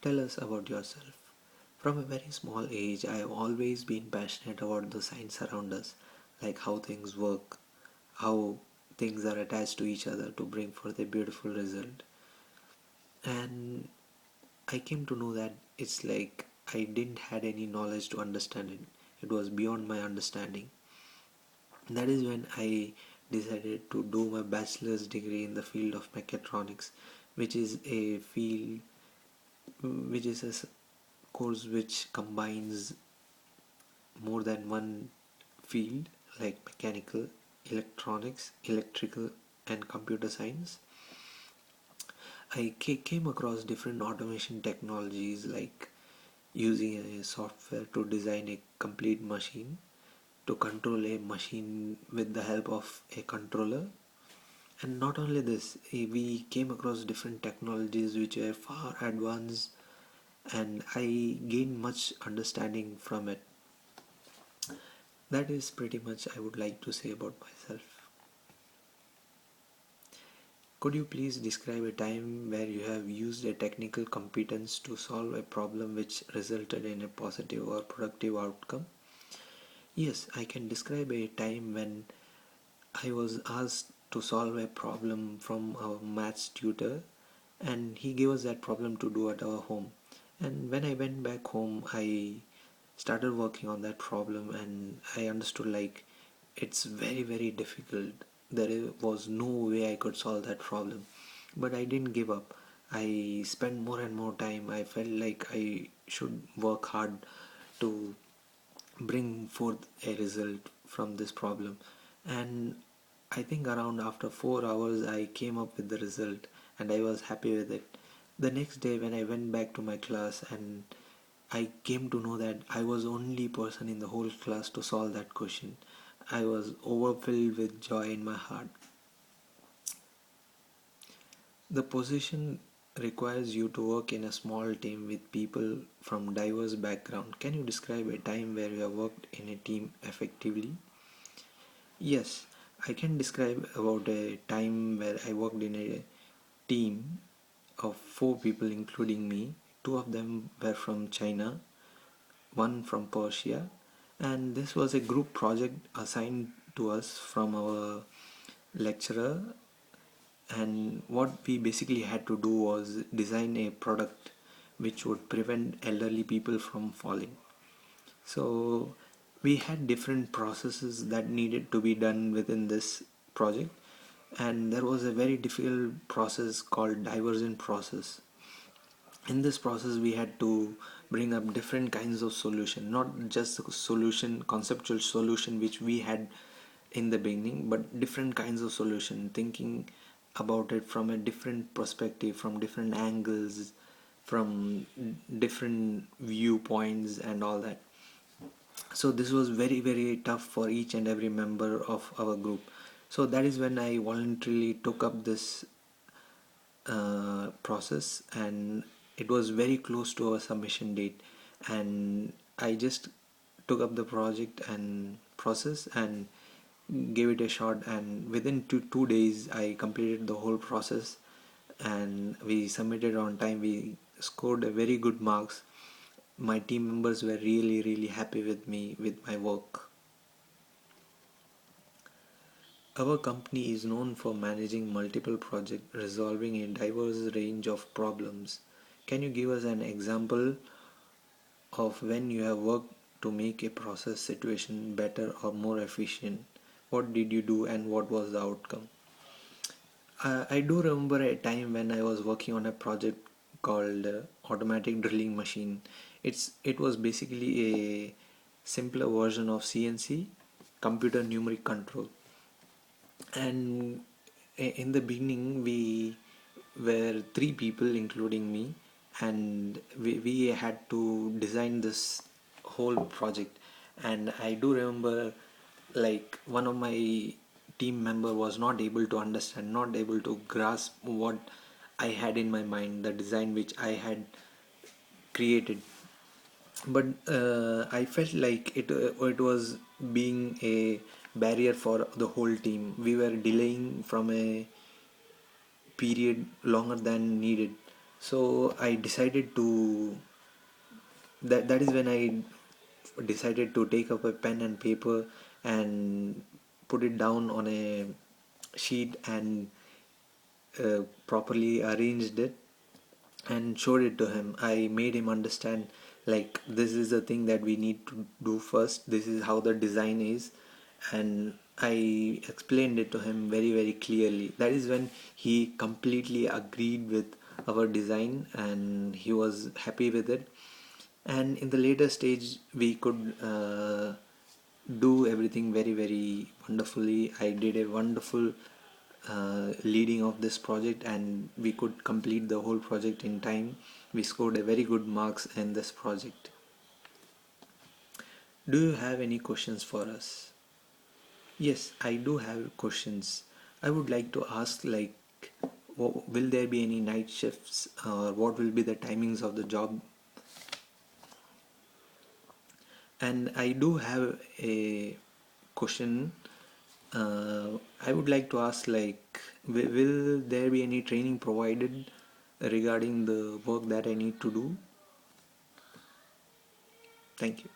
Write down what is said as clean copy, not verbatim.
Tell us about yourself. From a very small age, I have always been passionate about the science around us, like how things work, how things are attached to each other to bring forth a beautiful result. And I came to know that it's like I didn't had any knowledge to understand it. It was beyond my understanding. That is when I decided to do my bachelor's degree in the field of mechatronics, which is a field which is a course which combines more than one field like mechanical, electronics, electrical, and computer science. I came across different automation technologies like using a software to design a complete machine, to control a machine with the help of a controller. And not only this, we came across different technologies which were far advanced, and I gained much understanding from it. That is pretty much I would like to say about myself. Could you please describe a time where you have used a technical competence to solve a problem which resulted in a positive or productive outcome? Yes, I can describe a time when I was asked to solve a problem from our maths tutor, and he gave us that problem to do at our home. And when I went back home, I started working on that problem, and I understood like it's very difficult. Was no way I could solve that problem, but I didn't give up. I spent more and more time. I felt like I should work hard to bring forth a result from this problem. And I think around after 4 hours I came up with the result, and I was happy with it. The next day when I went back to my class, and I came to know that I was only person in the whole class to solve that question, I was overfilled with joy in my heart. The position requires you to work in a small team with people from diverse background. Can you describe a time where you have worked in a team effectively? Yes, I can describe about a time where I worked in a team of four people including me. Two of them were from China, one from Persia, and this was a group project assigned to us from our lecturer. And what we basically had to do was design a product which would prevent elderly people from falling. So we had different processes that needed to be done within this project, and there was a very difficult process called divergent process. In this process we had to bring up different kinds of solution, not just the solution, conceptual solution which we had in the beginning, but different kinds of solution, thinking about it from a different perspective, from different angles, from different viewpoints and all that. So this was very tough for each and every member of our group. So that is when I voluntarily took up this process, and it was very close to our submission date, and I just took up the project and process and gave it a shot, and within two days I completed the whole process, and we submitted on time. We scored a very good marks. My team members were really happy with me, with my work. Our company is known for managing multiple projects, resolving a diverse range of problems. Can you give us an example of when you have worked to make a process situation better or more efficient? What did you do and what was the outcome? I do remember a time when I was working on a project called automatic drilling machine. It was basically a simpler version of CNC, computer numeric control. And in the beginning we were three people including me, and we had to design this whole project. And I do remember like one of my team member was not able to understand, not able to grasp what I had in my mind, the design which I had created. But I felt like it was being a barrier for the whole team. We were delaying from a period longer than needed. So I decided to that is when I decided to take up a pen and paper and put it down on a sheet and properly arranged it and showed it to him. I made him understand, like, this is the thing that we need to do first, this is how the design is, and I explained it to him very very clearly. That is when he completely agreed with our design and he was happy with it. And in the later stage we could do everything very very wonderfully. I did a wonderful leading of this project and we could complete the whole project in time. We scored a very good marks in this project. Do you have any questions for us? Yes, I do have questions. I would like to ask, like, will there be any night shifts, or what will be the timings of the job? And I do have a question. I would like to ask, like, will there be any training provided regarding the work that I need to do? Thank you.